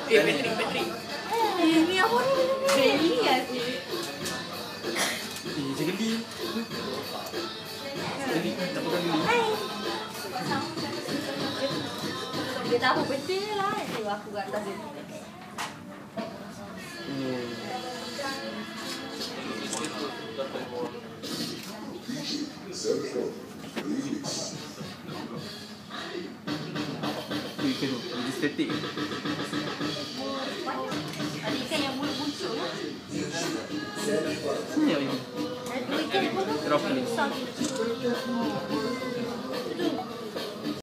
Patrick. Ini apa nih? Ini ya sih. Jadi tak bukan geli. Dia tahu betul lah itu aku kat atas itu. Ikan tu, jadi estetik. Ada ikan yang muncul lah. Ni apa ini? Ada dua ikan pun tu. Rock ni. Besar.